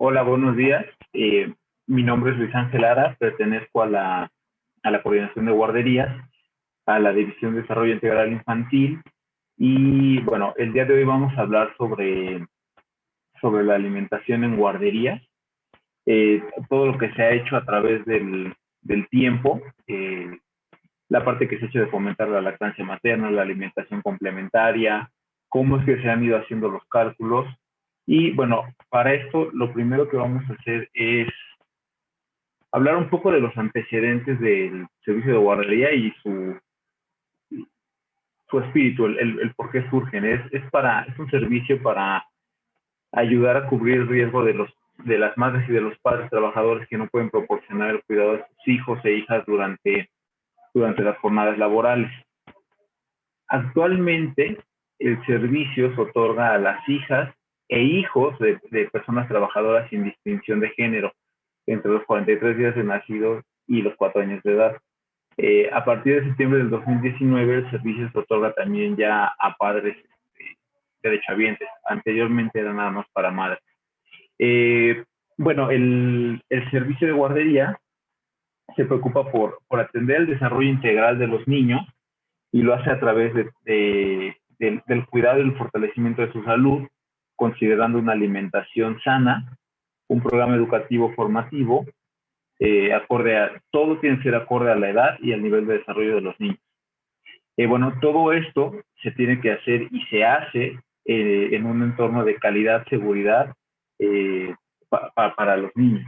Hola, buenos días. Mi nombre es Luis Ángel Ara, pertenezco a la Coordinación de Guarderías, a la División de Desarrollo Integral Infantil. Y bueno, el día de hoy vamos a hablar sobre la alimentación en guarderías, todo lo que se ha hecho a través del tiempo, la parte que se ha hecho de fomentar la lactancia materna, la alimentación complementaria, cómo es que se han ido haciendo los cálculos. Y bueno, para esto lo primero que vamos a hacer es hablar un poco de los antecedentes del servicio de guardería y su espíritu, el por qué surgen. Es un servicio para ayudar a cubrir el riesgo de las madres y de los padres trabajadores que no pueden proporcionar el cuidado de sus hijos e hijas durante las jornadas laborales. Actualmente, el servicio se otorga a las hijas e hijos de personas trabajadoras sin distinción de género, entre los 43 días de nacido y los 4 años de edad. A partir de septiembre del 2019, el servicio se otorga también ya a padres derechohabientes. Anteriormente era nada más para madres. Eh, bueno, el servicio de guardería se preocupa por atender el desarrollo integral de los niños y lo hace a través del cuidado y el fortalecimiento de su salud, considerando una alimentación sana, un programa educativo formativo, todo tiene que ser acorde a la edad y al nivel de desarrollo de los niños. Bueno, todo esto se tiene que hacer y se hace en un entorno de calidad, seguridad para los niños.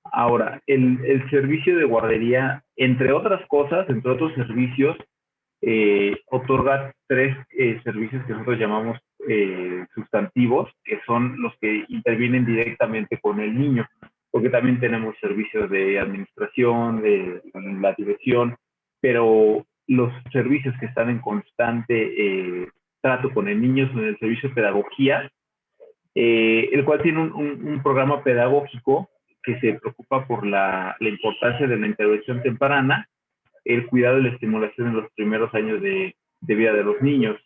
Ahora, el servicio de guardería, entre otras cosas, entre otros servicios, otorga tres servicios que nosotros llamamos sustantivos, que son los que intervienen directamente con el niño, porque también tenemos servicios de administración, de la dirección, pero los servicios que están en constante trato con el niño son el servicio de pedagogía, el cual tiene un programa pedagógico que se preocupa por la importancia de la intervención temprana, el cuidado y la estimulación en los primeros años de vida de los niños.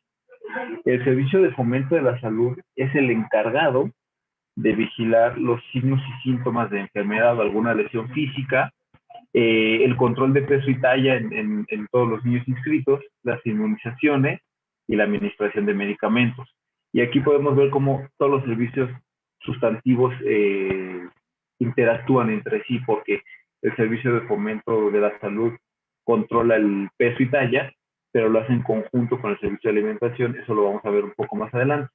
El Servicio de Fomento de la Salud es el encargado de vigilar los signos y síntomas de enfermedad o alguna lesión física, el control de peso y talla en todos los niños inscritos, las inmunizaciones y la administración de medicamentos. Y aquí podemos ver cómo todos los servicios sustantivos interactúan entre sí, porque el Servicio de Fomento de la Salud controla el peso y talla, pero lo hace en conjunto con el servicio de alimentación. Eso lo vamos a ver un poco más adelante.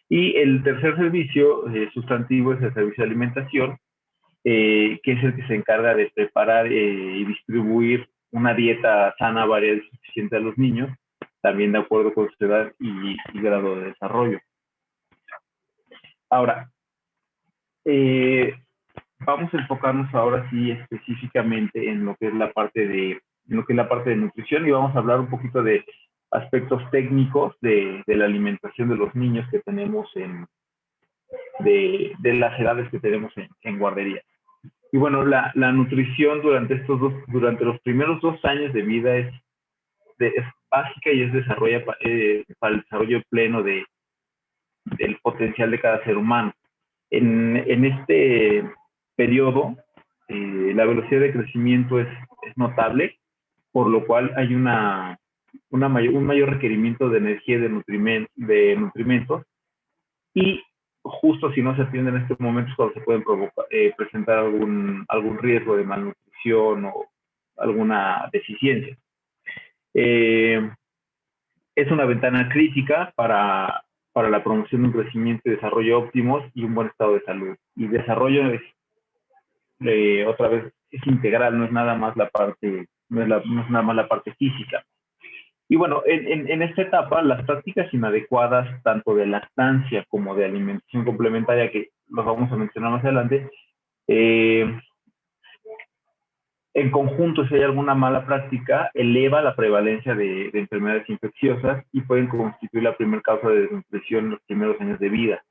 Y el tercer servicio sustantivo es el servicio de alimentación, que es el que se encarga de preparar y distribuir una dieta sana, variada y suficiente a los niños, también de acuerdo con su edad y grado de desarrollo. Ahora, vamos a enfocarnos ahora sí específicamente en lo que es la parte de nutrición, y vamos a hablar un poquito de aspectos técnicos de la alimentación de los niños que tenemos de las edades que tenemos en guardería. Y bueno, la nutrición durante los primeros 2 años de vida es básica y es para el desarrollo pleno del potencial de cada ser humano. En este periodo, la velocidad de crecimiento es notable, por lo cual hay un mayor requerimiento de energía y de nutrimentos, y justo si no se atiende en estos momentos, cuando se pueden presentar algún riesgo de malnutrición o alguna deficiencia. Es una ventana crítica para la promoción de un crecimiento y desarrollo óptimos y un buen estado de salud. Y desarrollo otra vez, es integral, no es nada más la parte, no es nada más la parte física. Y bueno, en esta etapa, las prácticas inadecuadas, tanto de lactancia como de alimentación complementaria, que los vamos a mencionar más adelante, en conjunto, si hay alguna mala práctica, eleva la prevalencia de enfermedades infecciosas y pueden constituir la primera causa de desnutrición en los primeros años de vida.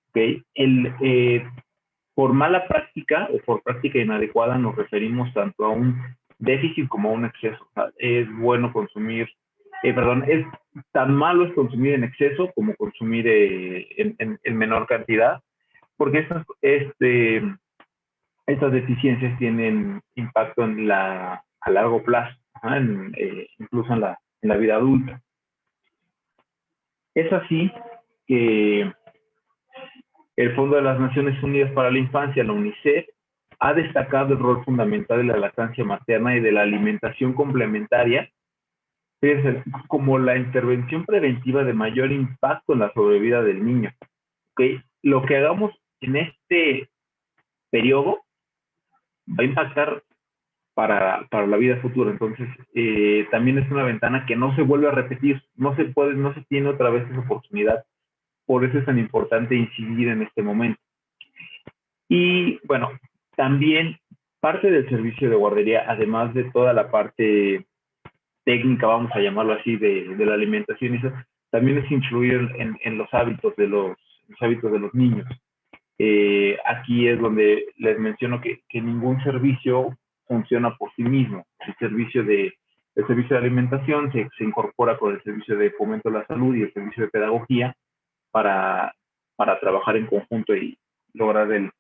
¿Okay? Por mala práctica o por práctica inadecuada nos referimos tanto a un déficit como a un exceso. O sea, es bueno consumir, es tan malo es consumir en exceso como consumir en menor cantidad. porque estas deficiencias tienen impacto a largo plazo, incluso en la vida adulta. Es así que el Fondo de las Naciones Unidas para la Infancia, la UNICEF, ha destacado el rol fundamental de la lactancia materna y de la alimentación complementaria como la intervención preventiva de mayor impacto en la sobrevida del niño. ¿Okay? Lo que hagamos en este periodo va a impactar para la vida futura. Entonces, también es una ventana que no se vuelve a repetir, no se tiene otra vez esa oportunidad. Por eso es tan importante incidir en este momento. Y bueno, también parte del servicio de guardería, además de toda la parte técnica, vamos a llamarlo así, de la alimentación, y eso, también es influir en los hábitos de los niños. Aquí es donde les menciono que ningún servicio funciona por sí mismo. El servicio de alimentación se incorpora con el servicio de fomento de la salud y el servicio de pedagogía para trabajar en conjunto y lograr el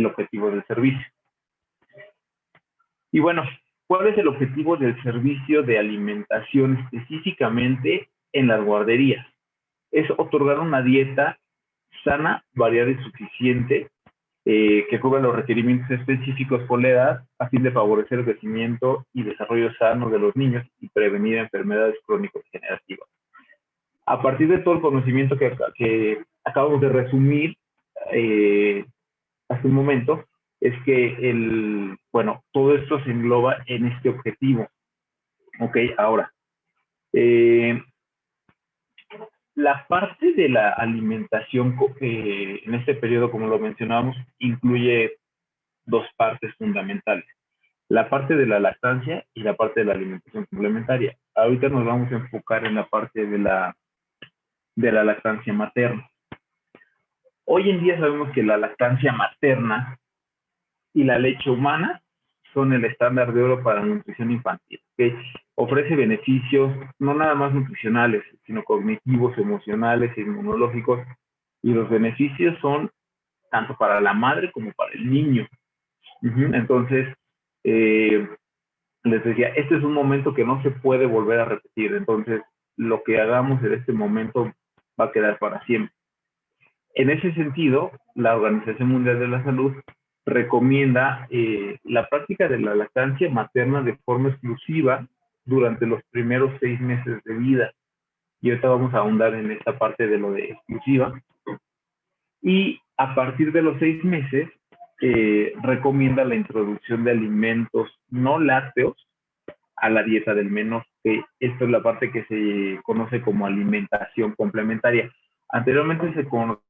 objetivo del servicio. Y bueno, ¿cuál es el objetivo del servicio de alimentación específicamente en las guarderías? Es otorgar una dieta sana, variada y suficiente, que cubra los requerimientos específicos por la edad, a fin de favorecer el crecimiento y desarrollo sano de los niños y prevenir enfermedades crónico-degenerativas. A partir de todo el conocimiento que acabamos de resumir hace un momento, es que todo esto se engloba en este objetivo. Ok, ahora, la parte de la alimentación en este periodo, como lo mencionábamos, incluye dos partes fundamentales. La parte de la lactancia y la parte de la alimentación complementaria. Ahorita nos vamos a enfocar en la parte de la lactancia materna. Hoy en día sabemos que la lactancia materna y la leche humana son el estándar de oro para la nutrición infantil, que ofrece beneficios no nada más nutricionales, sino cognitivos, emocionales e inmunológicos, y los beneficios son tanto para la madre como para el niño. Entonces, les decía, este es un momento que no se puede volver a repetir, entonces lo que hagamos en este momento va a quedar para siempre. En ese sentido, la Organización Mundial de la Salud recomienda la práctica de la lactancia materna de forma exclusiva durante los primeros 6 meses de vida. Y ahorita vamos a ahondar en esta parte de lo de exclusiva. Y a partir de los 6 meses, recomienda la introducción de alimentos no lácteos a la dieta del menor. Esta es la parte que se conoce como alimentación complementaria. Anteriormente se conocía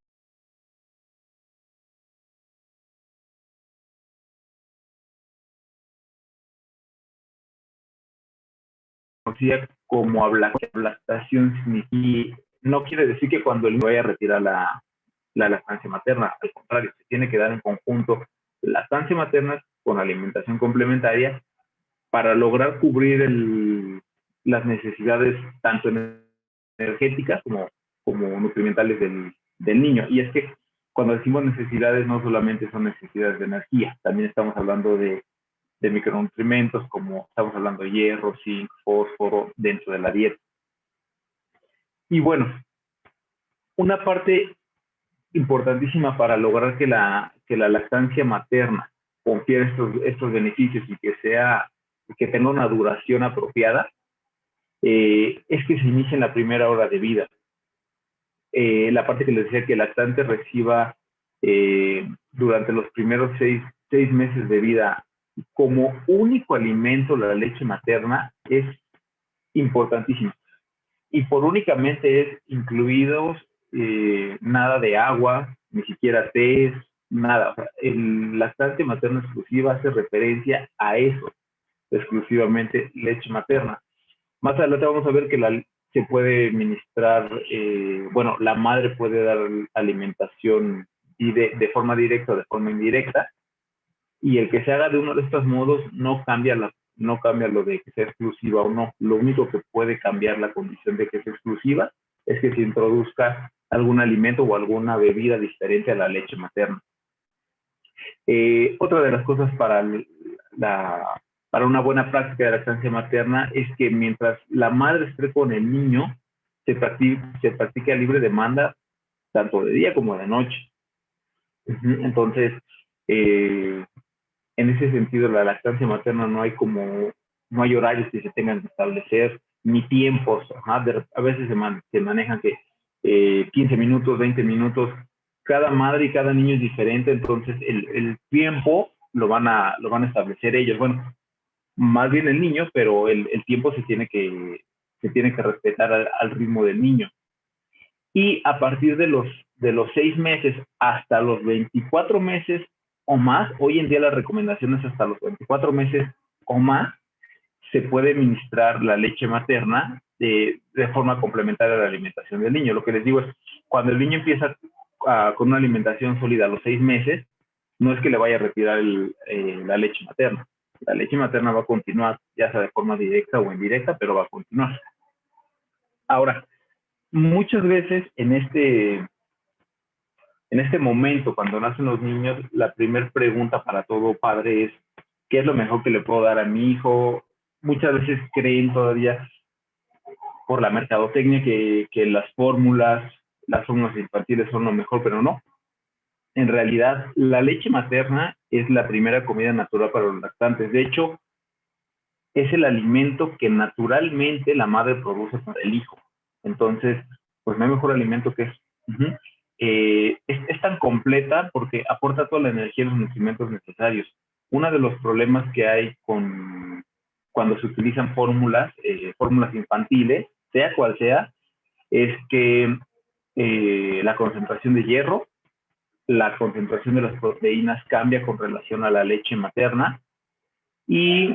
como ablactación, y no quiere decir que cuando el niño vaya a retirar la lactancia materna, al contrario, se tiene que dar en conjunto lactancia materna con alimentación complementaria para lograr cubrir las necesidades tanto energéticas como nutrimentales del niño. Y es que cuando decimos necesidades, no solamente son necesidades de energía, también estamos hablando de micronutrientes, como estamos hablando de hierro, zinc, fósforo dentro de la dieta. Y bueno, una parte importantísima para lograr que la lactancia materna confiere estos beneficios y que tenga una duración apropiada, es que se inicie en la primera hora de vida. La parte que les decía que el lactante reciba durante los primeros 6 meses de vida como único alimento la leche materna es importantísimo. Y por únicamente es incluidos nada de agua, ni siquiera té, nada. O sea, el lactante materno exclusiva hace referencia a eso, exclusivamente leche materna. Más adelante vamos a ver que se puede ministrar, la madre puede dar alimentación de forma directa o de forma indirecta, y el que se haga de uno de estos modos no cambia lo de que sea exclusiva o no. Lo único que puede cambiar la condición de que sea exclusiva es que se introduzca algún alimento o alguna bebida diferente a la leche materna. Otra de las cosas para una buena práctica de lactancia materna es que mientras la madre esté con el niño, se practica libre demanda tanto de día como de noche. Entonces, en ese sentido, la lactancia materna no hay horarios que se tengan que establecer, ni tiempos. A veces se manejan que 15 minutos, 20 minutos. Cada madre y cada niño es diferente, entonces el tiempo lo van a establecer ellos. Bueno, más bien el niño, pero el tiempo se tiene que respetar al ritmo del niño. Y a partir de los 6 meses hasta los 24 meses o más, hoy en día la recomendación es hasta los 24 meses o más, se puede ministrar la leche materna de forma complementaria a la alimentación del niño. Lo que les digo es, cuando el niño empieza con una alimentación sólida a los 6 meses, no es que le vaya a retirar la leche materna. La leche materna va a continuar, ya sea de forma directa o indirecta, pero va a continuar. Ahora, muchas veces en este momento, cuando nacen los niños, la primera pregunta para todo padre es, ¿qué es lo mejor que le puedo dar a mi hijo? Muchas veces creen todavía por la mercadotecnia que las fórmulas infantiles son lo mejor, pero no. En realidad, la leche materna es la primera comida natural para los lactantes. De hecho, es el alimento que naturalmente la madre produce para el hijo. Entonces, pues no hay mejor alimento que eso. Es tan completa porque aporta toda la energía y los nutrimentos necesarios. Uno de los problemas que hay cuando se utilizan fórmulas infantiles, sea cual sea, es que la concentración de hierro, la concentración de las proteínas cambia con relación a la leche materna y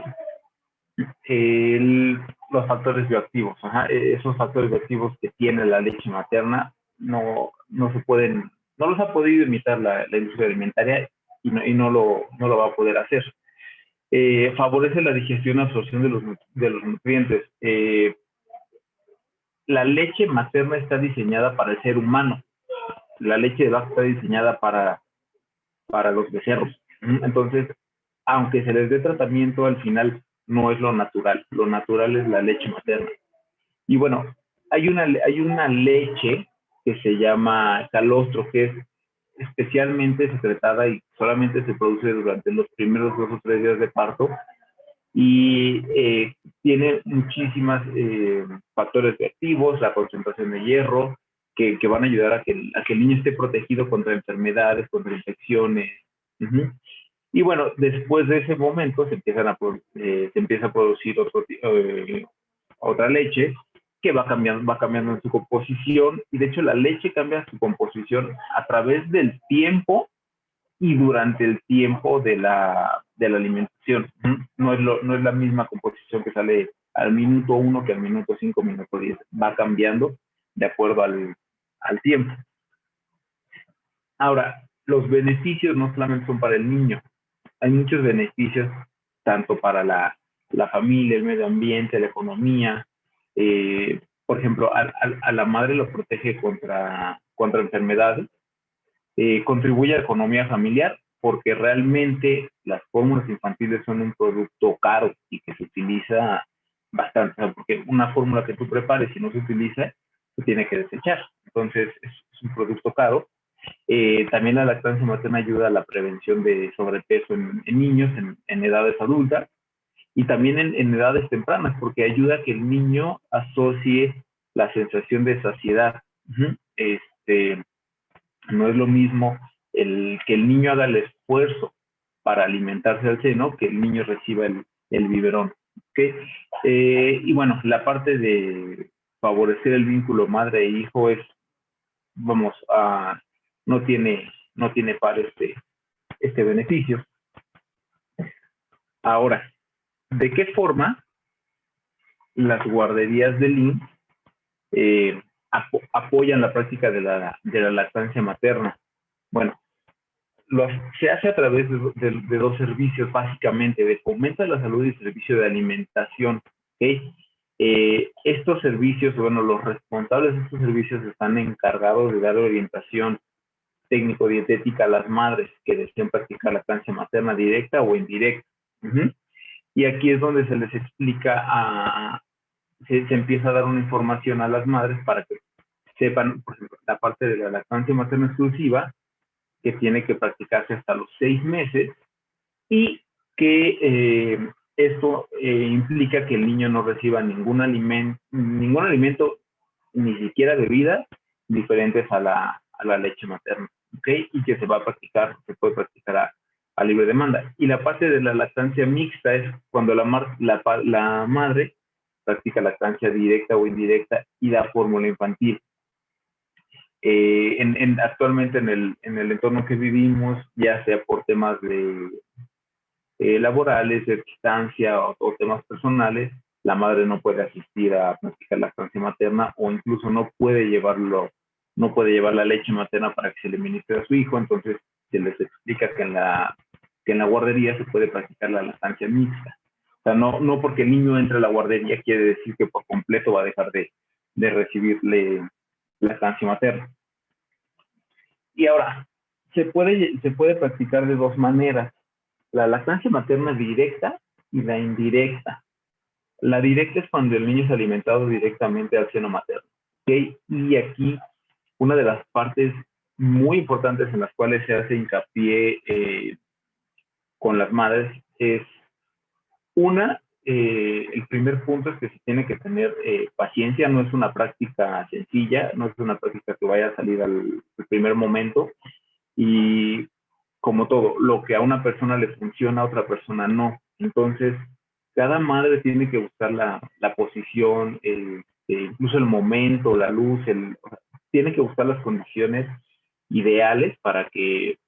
los factores bioactivos. Esos factores bioactivos que tiene la leche materna no se pueden, no los ha podido imitar la industria alimentaria y no lo va a poder hacer. Favorece la digestión y absorción de los nutrientes. La leche materna está diseñada para el ser humano. La leche de vaca está diseñada para los becerros. Entonces, aunque se les dé tratamiento, al final no es lo natural. Lo natural es la leche materna. Y bueno, hay una leche que se llama calostro, que es especialmente secretada y solamente se produce durante los primeros 2 o 3 días de parto y tiene muchísimas factores activos, la concentración de hierro, que van a ayudar a que el niño esté protegido contra enfermedades, contra infecciones. Y bueno, después de ese momento se empieza a producir otra leche que va cambiando en su composición, y de hecho la leche cambia su composición a través del tiempo y durante el tiempo de la alimentación. No es la misma composición que sale al minuto 1 que al minuto 5, minuto 10. Va cambiando de acuerdo al tiempo. Ahora, los beneficios no solamente son para el niño. Hay muchos beneficios tanto para la familia, el medio ambiente, la economía. Por ejemplo, a la madre lo protege contra enfermedades. Contribuye a la economía familiar porque realmente las fórmulas infantiles son un producto caro y que se utiliza bastante, porque una fórmula que tú prepares y no se utiliza, se tiene que desechar. Entonces, es un producto caro. También la lactancia materna ayuda a la prevención de sobrepeso en niños en edades adultas y también en edades tempranas, porque ayuda a que el niño asocie la sensación de saciedad. No es lo mismo que el niño haga el esfuerzo para alimentarse al seno que el niño reciba el biberón. ¿Okay? Y bueno, la parte de favorecer el vínculo madre e hijo no tiene par este beneficio. Ahora, ¿de qué forma las guarderías del IMSS apoyan la práctica de la lactancia materna? Bueno, se hace a través de 2 servicios, básicamente, de fomento de la salud y servicio de alimentación. ¿Okay? Estos servicios, bueno, los responsables de estos servicios están encargados de dar orientación técnico-dietética a las madres que deseen practicar lactancia materna directa o indirecta. Y aquí es donde se les explica, se empieza a dar una información a las madres para que sepan, por ejemplo, la parte de la lactancia materna exclusiva, que tiene que practicarse hasta los 6 meses, y que esto implica que el niño no reciba ningún alimento, ni siquiera bebidas diferentes a la leche materna, ¿ok? Y que se puede practicar a libre demanda. Y la parte de la lactancia mixta es cuando la madre practica lactancia directa o indirecta y da fórmula infantil. Actualmente en el entorno que vivimos, ya sea por temas laborales, de distancia o temas personales, la madre no puede asistir a practicar lactancia materna, o incluso no puede llevar la leche materna para que se le ministre a su hijo. Entonces se les explica que en la guardería se puede practicar la lactancia mixta. O sea, no porque el niño entre a la guardería quiere decir que por completo va a dejar de recibirle lactancia materna. Y ahora, se puede practicar de dos maneras: la lactancia materna directa y la indirecta. La directa es cuando el niño es alimentado directamente al seno materno, ¿okay? Y aquí una de las partes muy importantes en las cuales se hace hincapié con las madres es el primer punto es que se tiene que tener paciencia. No es una práctica sencilla, no es una práctica que vaya a salir al primer momento, y como todo, lo que a una persona le funciona, a otra persona no. Entonces, cada madre tiene que buscar la posición, incluso el momento, la luz, tiene que buscar las condiciones ideales para que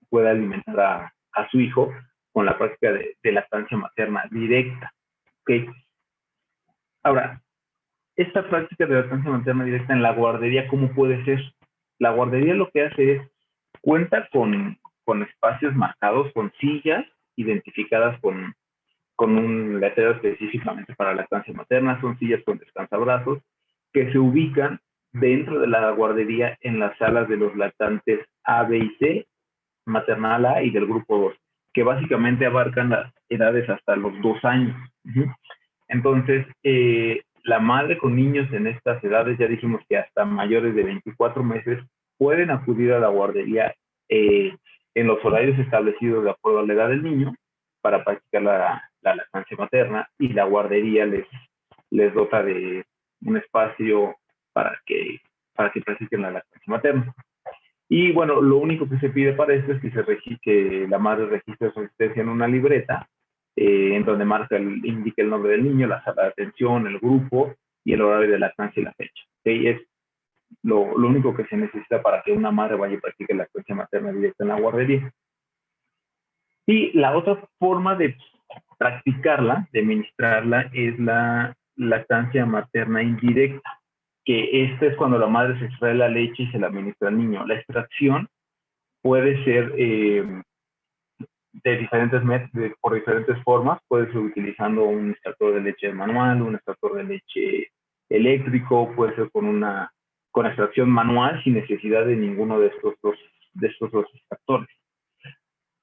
pueda alimentar a su hijo con la práctica de lactancia materna directa. ¿Okay? Ahora, esta práctica de lactancia materna directa en la guardería, ¿cómo puede ser? La guardería lo que hace es, cuenta con espacios marcados, con sillas identificadas con un letrero específicamente para lactancia materna. Son sillas con descansabrazos que se ubican dentro de la guardería en las salas de los lactantes A, B y C, maternal A y del grupo 2, que básicamente abarcan las edades hasta los 2 años. Entonces, la madre con niños en estas edades, ya dijimos que hasta mayores de 24 meses, pueden acudir a la guardería en los horarios establecidos de acuerdo a la edad del niño para practicar la lactancia materna, y la guardería les dota de un espacio para que practiquen la lactancia materna. Y bueno, lo único que se pide para esto es que la madre registre su asistencia en una libreta, en donde indique el nombre del niño, la sala de atención, el grupo y el horario de lactancia y la fecha. ¿Okay? Es lo único que se necesita para que una madre vaya y practique lactancia materna directa en la guardería. Y la otra forma de practicarla, de ministrarla, es la lactancia materna indirecta, que esta es cuando la madre se extrae la leche y se la administra al niño. La extracción puede ser por diferentes formas. Puede ser utilizando un extractor de leche manual, un extractor de leche eléctrico, puede ser con extracción manual sin necesidad de ninguno de estos dos extractores.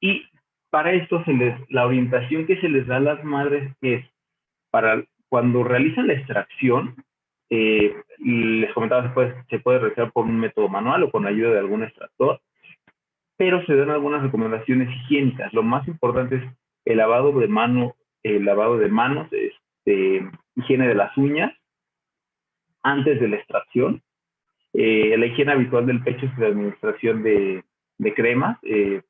Y para esto la orientación que se les da a las madres es, para cuando realizan la extracción, les comentaba, se puede realizar por un método manual o con ayuda de algún extractor, pero se dan algunas recomendaciones higiénicas. Lo más importante es el lavado de manos, higiene de las uñas antes de la extracción, la higiene habitual del pecho es la administración de cremas, el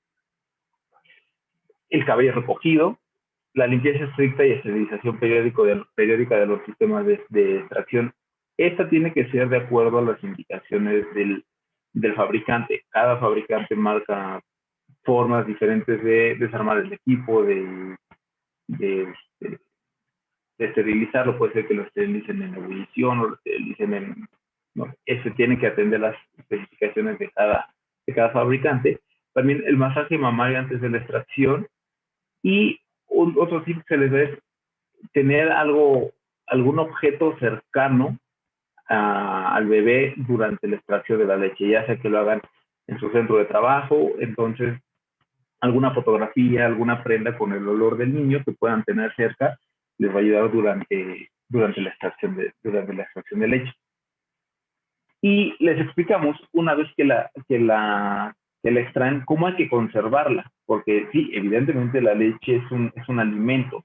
cabello recogido, la limpieza estricta y esterilización periódica de los sistemas de extracción. Esta tiene que ser de acuerdo a las indicaciones del fabricante. Cada fabricante marca formas diferentes de desarmar el equipo, de esterilizarlo. Puede ser que lo esterilicen en ebullición o lo esterilicen se tiene que atender las especificaciones de cada fabricante. También el masaje mamario antes de la extracción, y otro tip que se les da es tener algo algún objeto cercano al bebé durante la extracción de la leche, ya sea que lo hagan en su centro de trabajo, entonces alguna fotografía, alguna prenda con el olor del niño que puedan tener cerca, les va a ayudar durante durante la extracción de leche. Y les explicamos, una vez que la extraen, cómo hay que conservarla, porque sí, evidentemente la leche es un alimento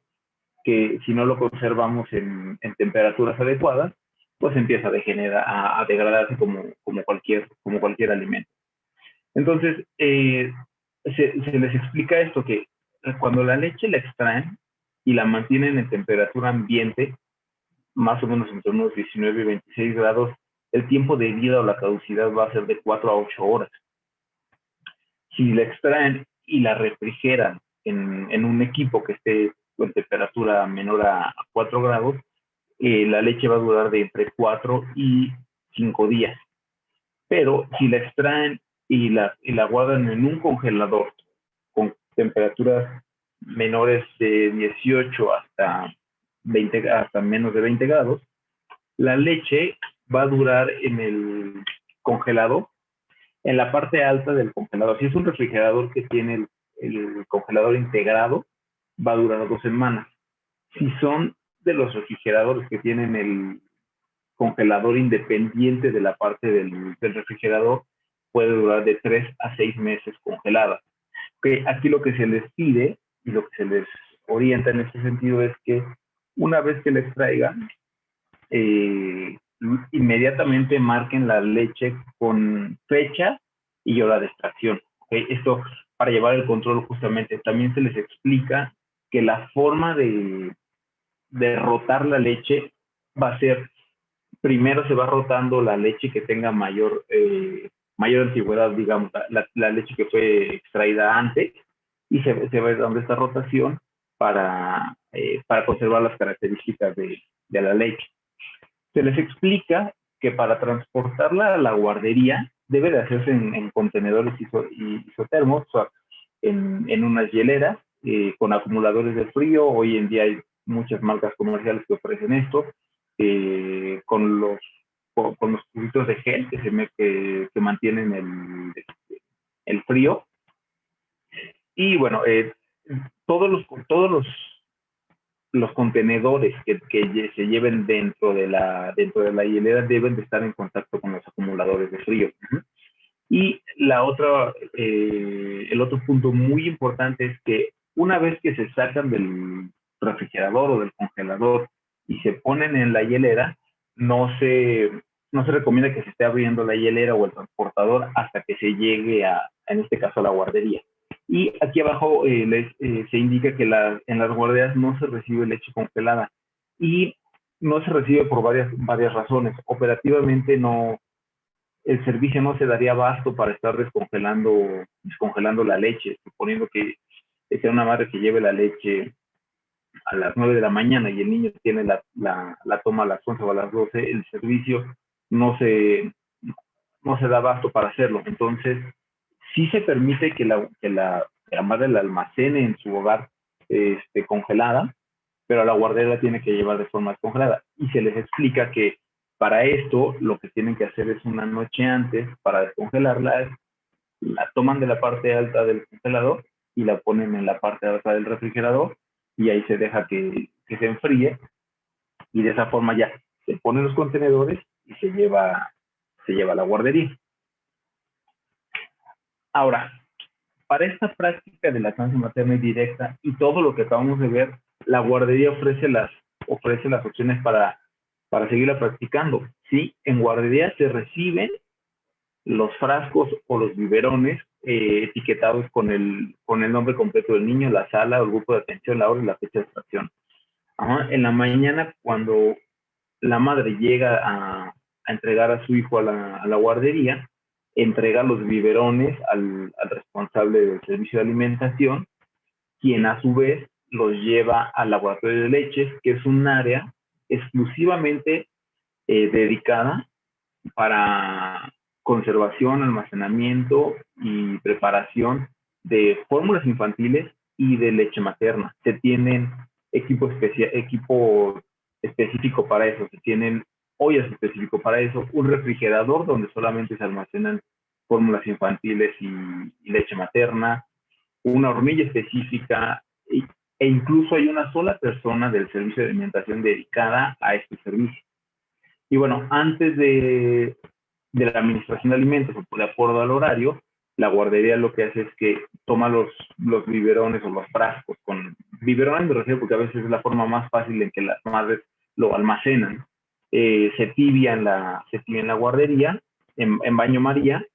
que si no lo conservamos en temperaturas adecuadas, pues empieza a degenerar, a degradarse como cualquier alimento. Entonces, se les explica esto, que cuando la leche la extraen y la mantienen en temperatura ambiente, más o menos entre unos 19 y 26 grados, el tiempo de vida o la caducidad va a ser de 4 a 8 horas. Si la extraen y la refrigeran en un equipo que esté con temperatura menor a 4 grados, la leche va a durar de entre 4 y 5 días. Pero si la extraen y la guardan en un congelador con temperaturas menores de 18 hasta menos de 20 grados, la leche va a durar en el congelador, en la parte alta del congelador. Si es un refrigerador que tiene el congelador integrado, va a durar 2 semanas. Si son de los refrigeradores que tienen el congelador independiente de la parte del refrigerador, puede durar de 3 a 6 meses congelada. Okay, aquí lo que se les pide y lo que se les orienta en este sentido es que una vez que la extraigan, inmediatamente marquen la leche con fecha y hora de extracción. ¿Okay? Esto para llevar el control justamente. También se les explica que la forma de rotar la leche va a ser, primero se va rotando la leche que tenga mayor antigüedad, digamos, la leche que fue extraída antes, y se va dando esta rotación para conservar las características de la leche. Se les explica que para transportarla a la guardería debe de hacerse en contenedores isotermos, o sea, en unas hieleras con acumuladores de frío. Hoy en día hay muchas marcas comerciales que ofrecen esto, con los tubitos de gel que mantienen el frío. Y bueno, todos los contenedores que se lleven dentro de la hielera deben de estar en contacto con los acumuladores de frío. Y el otro punto muy importante es que una vez que se sacan del refrigerador o del congelador y se ponen en la hielera, no se recomienda que se esté abriendo la hielera o el transportador hasta que se llegue en este caso, a la guardería. Y aquí abajo se indica que en las guarderías no se recibe leche congelada, y no se recibe por varias razones. Operativamente el servicio no se daría abasto para estar descongelando la leche, suponiendo que sea una madre que lleve la leche a las 9 de la mañana y el niño tiene la toma a las 11 o a las 12, el servicio no se, no se da abasto para hacerlo. Entonces, sí se permite que la madre la almacene en su hogar congelada, pero a la guardería la tiene que llevar de forma descongelada. Y se les explica que para esto lo que tienen que hacer es una noche antes para descongelarla, la toman de la parte alta del congelador y la ponen en la parte alta del refrigerador, y ahí se deja que se enfríe, y de esa forma ya se ponen los contenedores y se lleva a la guardería. Ahora, para esta práctica de lactancia materna y directa y todo lo que acabamos de ver, la guardería ofrece las opciones para seguirla practicando. Sí, en guardería se reciben los frascos o los biberones etiquetados con el nombre completo del niño, la sala, el grupo de atención, la hora y la fecha de extracción. En la mañana, cuando la madre llega a entregar a su hijo a la guardería, entrega los biberones al responsable del servicio de alimentación, quien a su vez los lleva al laboratorio de leches, que es un área exclusivamente dedicada para conservación, almacenamiento y preparación de fórmulas infantiles y de leche materna. Se tienen equipo específico para eso, se tienen ollas específico para eso, un refrigerador donde solamente se almacenan fórmulas infantiles y leche materna, una hornilla específica e incluso hay una sola persona del servicio de alimentación dedicada a este servicio. Y bueno, antes de la administración de alimentos o de acuerdo al horario, la guardería lo que hace es que toma los biberones o los frascos con biberones, me refiero porque a veces es la forma más fácil en que las madres lo almacenan. Se tibia en la guardería, en baño María,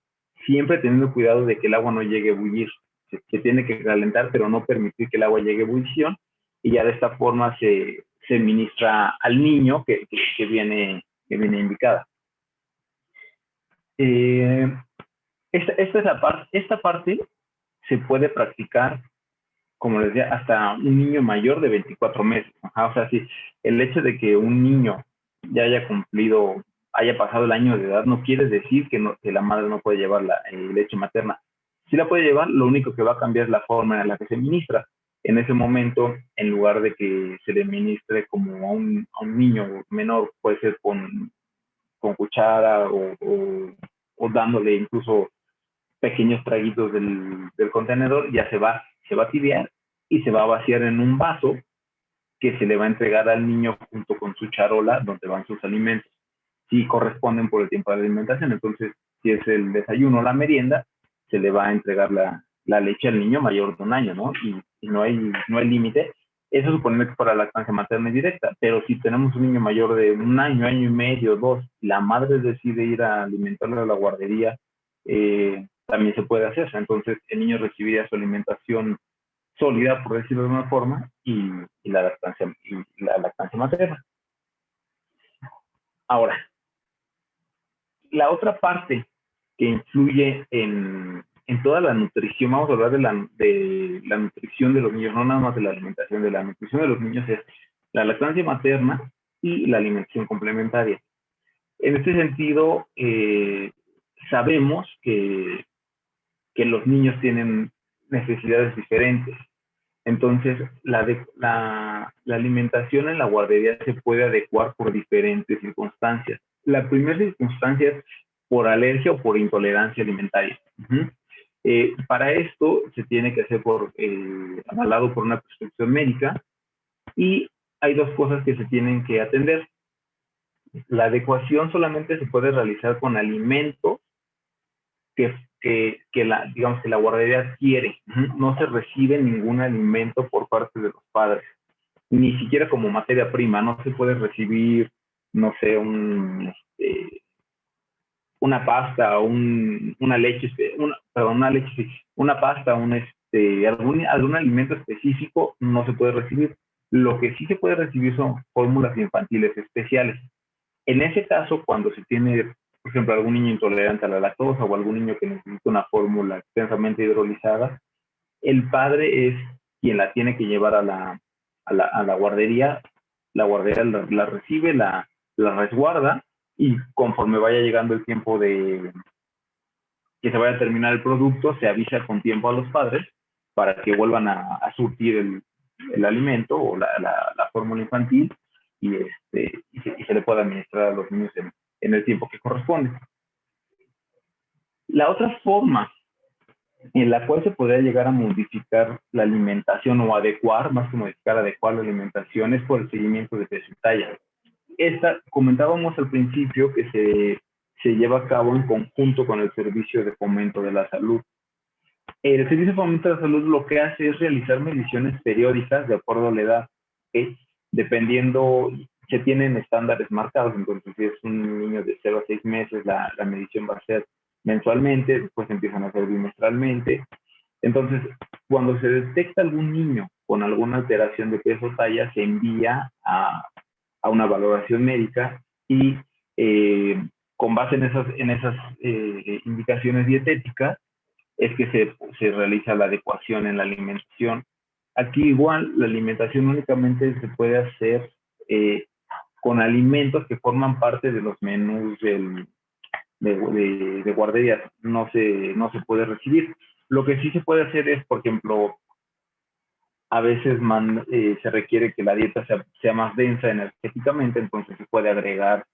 siempre teniendo cuidado de que el agua no llegue a bullir. Se tiene que calentar, pero no permitir que el agua llegue a ebullición, y ya de esta forma se ministra al niño que viene indicada. Eh, esta parte se puede practicar, como les decía, hasta un niño mayor de 24 meses. Ajá, o sea, si el hecho de que un niño ya haya cumplido, haya pasado el año de edad, no quiere decir que la madre no puede llevar la leche materna. Sí la puede llevar, lo único que va a cambiar es la forma en la que se ministra. En ese momento, en lugar de que se le ministre como a un niño menor, puede ser con cuchara o dándole incluso pequeños traguitos del contenedor, ya se va a tibiar y se va a vaciar en un vaso que se le va a entregar al niño junto con su charola donde van sus alimentos. Si corresponden por el tiempo de alimentación, entonces si es el desayuno o la merienda, se le va a entregar la leche al niño mayor de un año, ¿no? Y no hay límite. Eso supone que es para lactancia materna directa, pero si tenemos un niño mayor de un año y medio, dos, y la madre decide ir a alimentarlo a la guardería, también se puede hacer. Entonces, el niño recibiría su alimentación sólida, por decirlo de una forma, y la lactancia materna. Ahora, la otra parte que influye en toda la nutrición, vamos a hablar de la nutrición de los niños, no nada más de la alimentación, de la nutrición de los niños, es la lactancia materna y la alimentación complementaria. En este sentido, sabemos que los niños tienen necesidades diferentes. Entonces, la alimentación en la guardería se puede adecuar por diferentes circunstancias. La primera circunstancia es por alergia o por intolerancia alimentaria. Para esto se tiene que hacer avalado por una prescripción médica, y hay dos cosas que se tienen que atender. La adecuación solamente se puede realizar con alimentos digamos que la guardería quiere. No se recibe ningún alimento por parte de los padres, ni siquiera como materia prima. No se puede recibir, no sé, una pasta, una leche, una pasta, algún alimento específico no se puede recibir. Lo que sí se puede recibir son fórmulas infantiles especiales. En ese caso, cuando se tiene, por ejemplo, algún niño intolerante a la lactosa o algún niño que necesita una fórmula extensamente hidrolizada, el padre es quien la tiene que llevar a la guardería. La guardería la recibe, la resguarda, y conforme vaya llegando el tiempo de que se vaya a terminar el producto, se avisa con tiempo a los padres para que vuelvan a surtir el alimento o la fórmula infantil, y se le pueda administrar a los niños en el tiempo que corresponde. La otra forma en la cual se podría llegar a modificar la alimentación o adecuar, más que modificar, adecuar la alimentación, es por el seguimiento de peso y talla. Comentábamos al principio que se lleva a cabo en conjunto con el Servicio de Fomento de la Salud. El Servicio de Fomento de la Salud lo que hace es realizar mediciones periódicas de acuerdo a la edad, ¿okay? Dependiendo, se tienen estándares marcados. Entonces, si es un niño de 0 a 6 meses, la medición va a ser mensualmente, después empiezan a hacer bimestralmente. Entonces, cuando se detecta algún niño con alguna alteración de peso o talla, se envía a una valoración médica, y con base en esas indicaciones dietéticas es que se realiza la adecuación en la alimentación. Aquí igual la alimentación únicamente se puede hacer con alimentos que forman parte de los menús de guarderías. No se puede recibir. Lo que sí se puede hacer es, por ejemplo, A veces se requiere que la dieta sea más densa energéticamente, entonces se puede agregar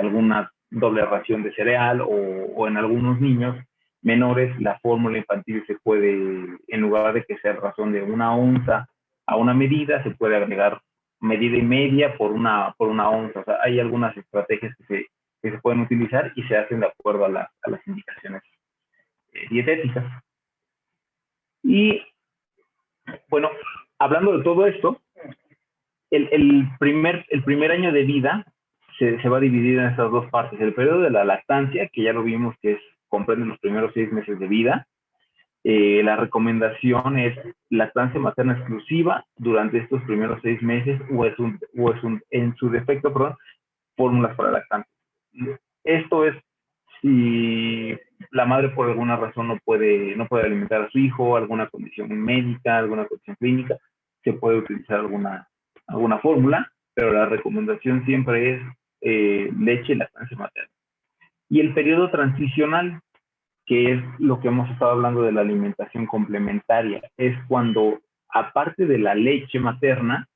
alguna doble ración de cereal o en algunos niños menores la fórmula infantil se puede, en lugar de que sea razón de 1 onza a una medida, se puede agregar medida y media por una onza. O sea, hay algunas estrategias que se pueden utilizar y se hacen de acuerdo a las indicaciones dietéticas. Y bueno, hablando de todo esto, el primer año de vida se va a dividir en estas dos partes. El periodo de la lactancia, que ya lo vimos que comprende los primeros 6 meses de vida. La recomendación es lactancia materna exclusiva durante estos primeros 6 meses en su defecto, fórmulas para lactancia. Esto es si la madre por alguna razón no puede alimentar a su hijo, alguna condición médica, alguna condición clínica, se puede utilizar alguna fórmula, pero la recomendación siempre es leche y lactancia materna. Y el periodo transicional, que es lo que hemos estado hablando de la alimentación complementaria, es cuando, aparte de la leche materna,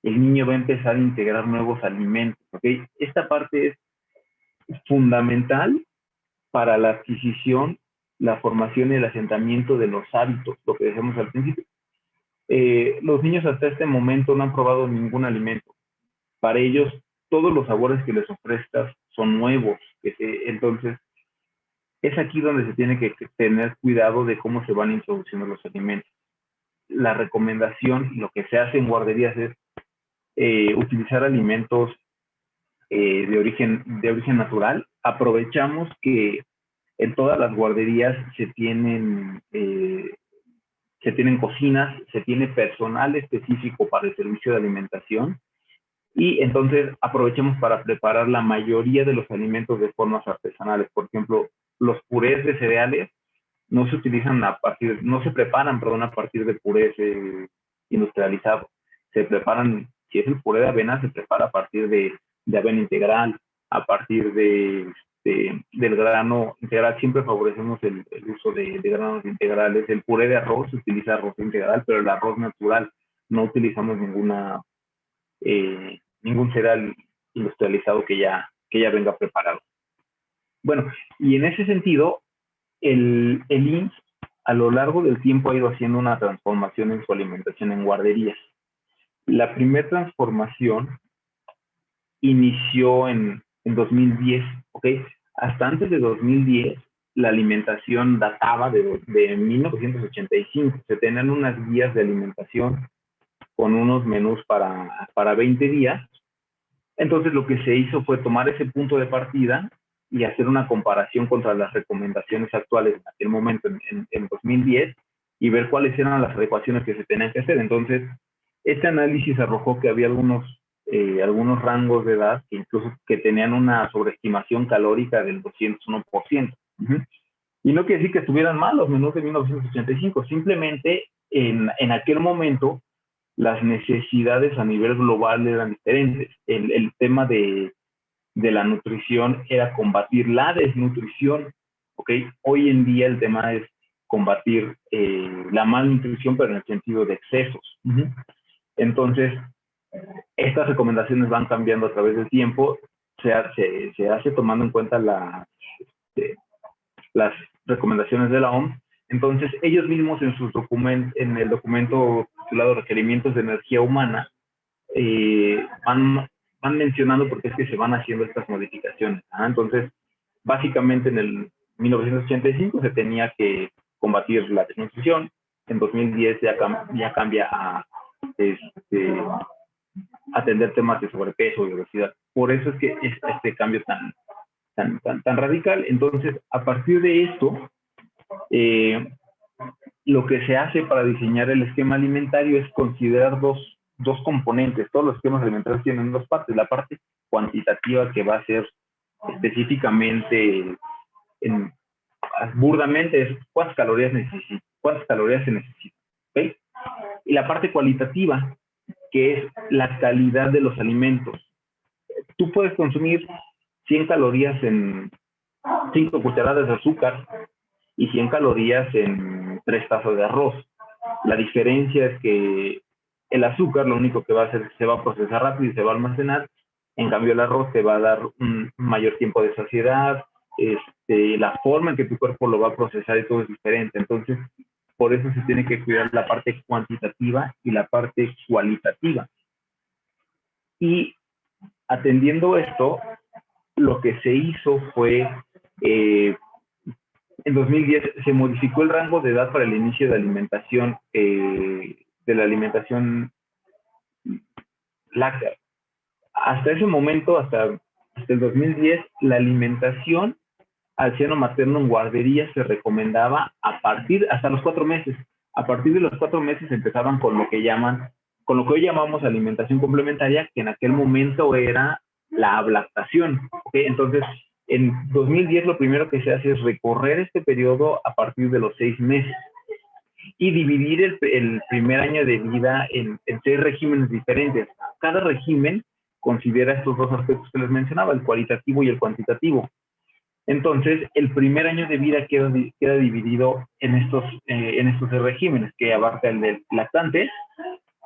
el niño va a empezar a integrar nuevos alimentos, ¿ok? Esta parte es fundamental para la adquisición, la formación y el asentamiento de los hábitos, lo que decíamos al principio. Los niños hasta este momento no han probado ningún alimento. Para ellos, todos los sabores que les ofrezcas son nuevos. Entonces, es aquí donde se tiene que tener cuidado de cómo se van introduciendo los alimentos. La recomendación, lo que se hace en guarderías es utilizar alimentos de origen natural. Aprovechamos que en todas las guarderías se tienen cocinas, se tiene personal específico para el servicio de alimentación y entonces aprovechamos para preparar la mayoría de los alimentos de formas artesanales. Por ejemplo, los purés de cereales no se utilizan no se preparan, a partir de purés industrializados. Se preparan, si es el puré de avena, se prepara a partir de avena integral, a partir del grano integral. Siempre favorecemos el uso de granos integrales. El puré de arroz se utiliza arroz integral, pero el arroz natural. No utilizamos ningún cereal industrializado que ya venga preparado. Bueno, y en ese sentido, el IMSS a lo largo del tiempo ha ido haciendo una transformación en su alimentación en guarderías. La primera transformación inició en 2010, ¿ok? Hasta antes de 2010, la alimentación databa de 1985. Se tenían unas guías de alimentación con unos menús para 20 días. Entonces, lo que se hizo fue tomar ese punto de partida y hacer una comparación contra las recomendaciones actuales en aquel momento, en 2010, y ver cuáles eran las adecuaciones que se tenían que hacer. Entonces, este análisis arrojó que había algunos rangos de edad que incluso que tenían una sobreestimación calórica del 201%. Y no quiere decir que estuvieran mal los menús de 1985, simplemente en aquel momento las necesidades a nivel global eran diferentes. El tema de la nutrición era combatir la desnutrición, ¿ok? Hoy en día el tema es combatir la malnutrición, pero en el sentido de excesos. Entonces, estas recomendaciones van cambiando a través del tiempo, se hace tomando en cuenta las recomendaciones de la OMS. Entonces, ellos mismos en el documento titulado Requerimientos de Energía Humana, van mencionando por qué es que se van haciendo estas modificaciones. Entonces, básicamente en el 1985 se tenía que combatir la desnutrición, en 2010 ya cambia a atender temas de sobrepeso y obesidad. Por eso es que es este cambio tan radical. Entonces, a partir de esto, lo que se hace para diseñar el esquema alimentario es considerar dos componentes. Todos los esquemas alimentarios tienen dos partes. La parte cuantitativa, que va a ser específicamente, burdamente, es cuántas calorías se necesitan. ¿Okay? Y la parte cualitativa, que es la calidad de los alimentos. Tú puedes consumir 100 calorías en 5 cucharadas de azúcar y 100 calorías en 3 tazas de arroz. La diferencia es que el azúcar lo único que va a hacer es que se va a procesar rápido y se va a almacenar. En cambio, el arroz te va a dar un mayor tiempo de saciedad, la forma en que tu cuerpo lo va a procesar y todo es diferente. Entonces, por eso se tiene que cuidar la parte cuantitativa y la parte cualitativa. Y atendiendo esto, lo que se hizo fue, en 2010 se modificó el rango de edad para el inicio de la alimentación láctea. Hasta ese momento, hasta el 2010, la alimentación al seno materno en guardería se recomendaba hasta los 4 meses. A partir de los 4 meses empezaban con lo que hoy llamamos alimentación complementaria, que en aquel momento era la ablactación. ¿Okay? Entonces, en 2010 lo primero que se hace es recorrer este periodo a partir de los 6 meses y dividir el primer año de vida en 6 regímenes diferentes. Cada régimen considera estos dos aspectos que les mencionaba, el cualitativo y el cuantitativo. Entonces, el primer año de vida queda dividido en estos 6 regímenes, que abarca el del lactante,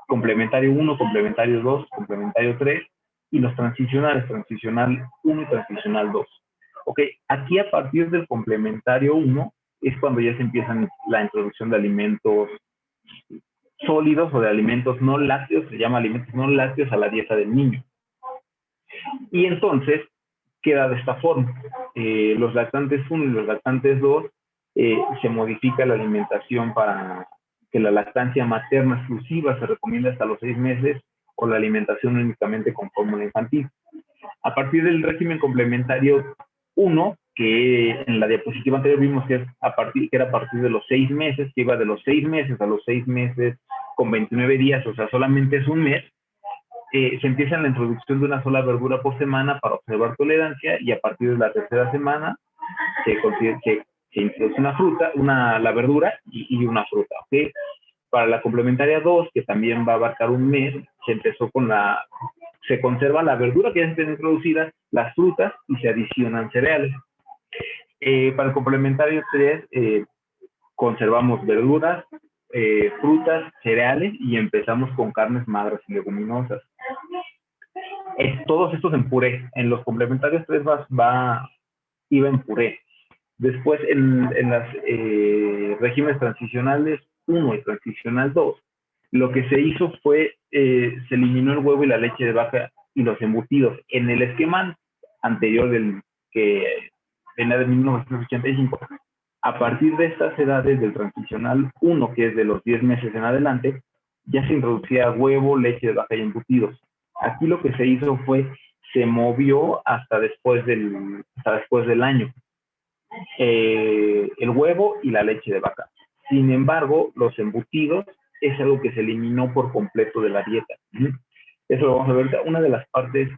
complementario 1, complementario 2, complementario 3, y los transicionales, transicional 1 y transicional 2. Ok, aquí a partir del complementario 1 es cuando ya se empieza la introducción de alimentos sólidos o de alimentos no lácteos, se llama alimentos no lácteos a la dieta del niño. Y entonces queda de esta forma. Los lactantes 1 y los lactantes 2 se modifica la alimentación para que la lactancia materna exclusiva se recomienda hasta los 6 meses o la alimentación únicamente con fórmula infantil. A partir del régimen complementario 1, que en la diapositiva anterior vimos que era a partir de los 6 meses, que iba de los 6 meses a los 6 meses con 29 días, o sea, solamente es un mes, se empieza la introducción de una sola verdura por semana para observar tolerancia, y a partir de la tercera semana se introduce la verdura y una fruta. ¿Okay? Para la complementaria 2, que también va a abarcar un mes, se conserva la verdura que ya se tiene introducida, las frutas, y se adicionan cereales. Para el complementario 3, conservamos verduras, frutas, cereales, y empezamos con carnes magras y leguminosas. Todos estos en puré. En los complementarios 3 iba en puré. Después, en los regímenes transicionales 1 y transicional 2, lo que se hizo fue, se eliminó el huevo y la leche de vaca y los embutidos. En el esquema anterior que venía de 1985, a partir de estas edades del transicional 1, que es de los 10 meses en adelante, ya se introducía huevo, leche de vaca y embutidos. Aquí lo que se hizo fue, se movió hasta después del año, el huevo y la leche de vaca. Sin embargo, los embutidos es algo que se eliminó por completo de la dieta. Eso lo vamos a ver. Una de las partes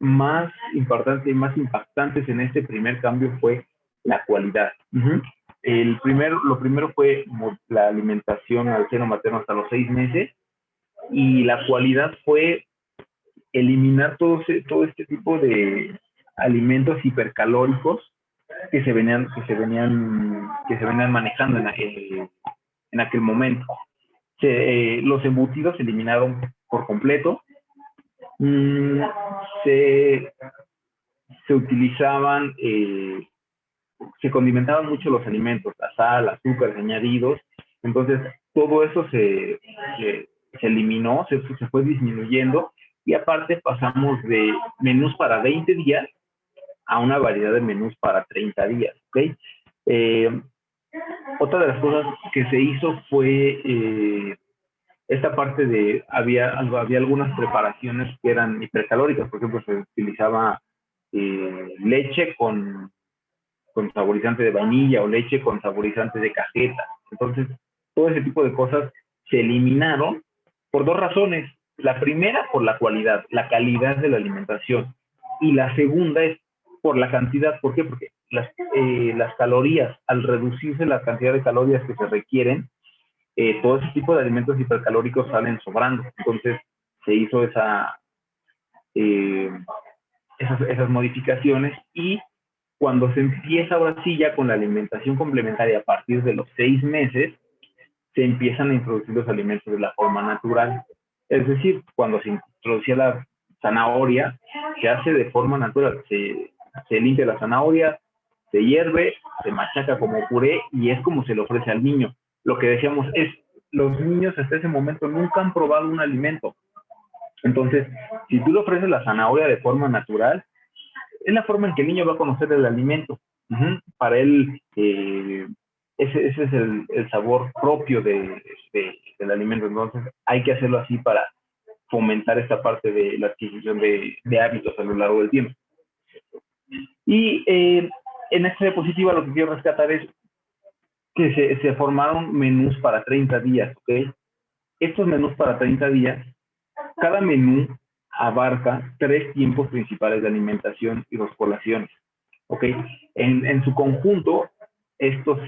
más importantes y más impactantes en este primer cambio fue la cualidad. Lo primero fue la alimentación al seno materno hasta los 6 meses, y la cualidad fue eliminar todo este tipo de alimentos hipercalóricos que se venían manejando en aquel momento. Los embutidos se eliminaron por completo. Se utilizaban, se condimentaban mucho los alimentos, la sal, azúcares añadidos. Entonces, todo eso se eliminó, se fue disminuyendo, y aparte pasamos de menús para 20 días a una variedad de menús para 30 días. ¿Okay? Otra de las cosas que se hizo fue esta parte de, había algunas preparaciones que eran hipercalóricas. Por ejemplo, se utilizaba leche con saborizante de vainilla, o leche con saborizante de cajeta. Entonces, todo ese tipo de cosas se eliminaron por 2 razones. La primera, por la cualidad, la calidad de la alimentación. Y la segunda es por la cantidad. ¿Por qué? Porque las calorías, al reducirse la cantidad de calorías que se requieren, todo ese tipo de alimentos hipercalóricos salen sobrando. Entonces, se hizo esas modificaciones, y cuando se empieza ahora sí ya con la alimentación complementaria a partir de los 6 meses, se empiezan a introducir los alimentos de la forma natural. Es decir, cuando se introducía la zanahoria, se hace de forma natural. Se limpia la zanahoria, se hierve, se machaca como puré y es como se le ofrece al niño. Lo que decíamos es, los niños hasta ese momento nunca han probado un alimento. Entonces, si tú le ofreces la zanahoria de forma natural, es la forma en que el niño va a conocer el alimento. Para él, ese es el sabor propio del alimento. Entonces, hay que hacerlo así para fomentar esta parte de la adquisición de hábitos a lo largo del tiempo. Y en esta diapositiva lo que quiero rescatar es que se formaron menús para 30 días, ¿ok? Estos menús para 30 días, cada menú abarca 3 tiempos principales de alimentación y 2 colaciones, ¿ok? En su conjunto, estos,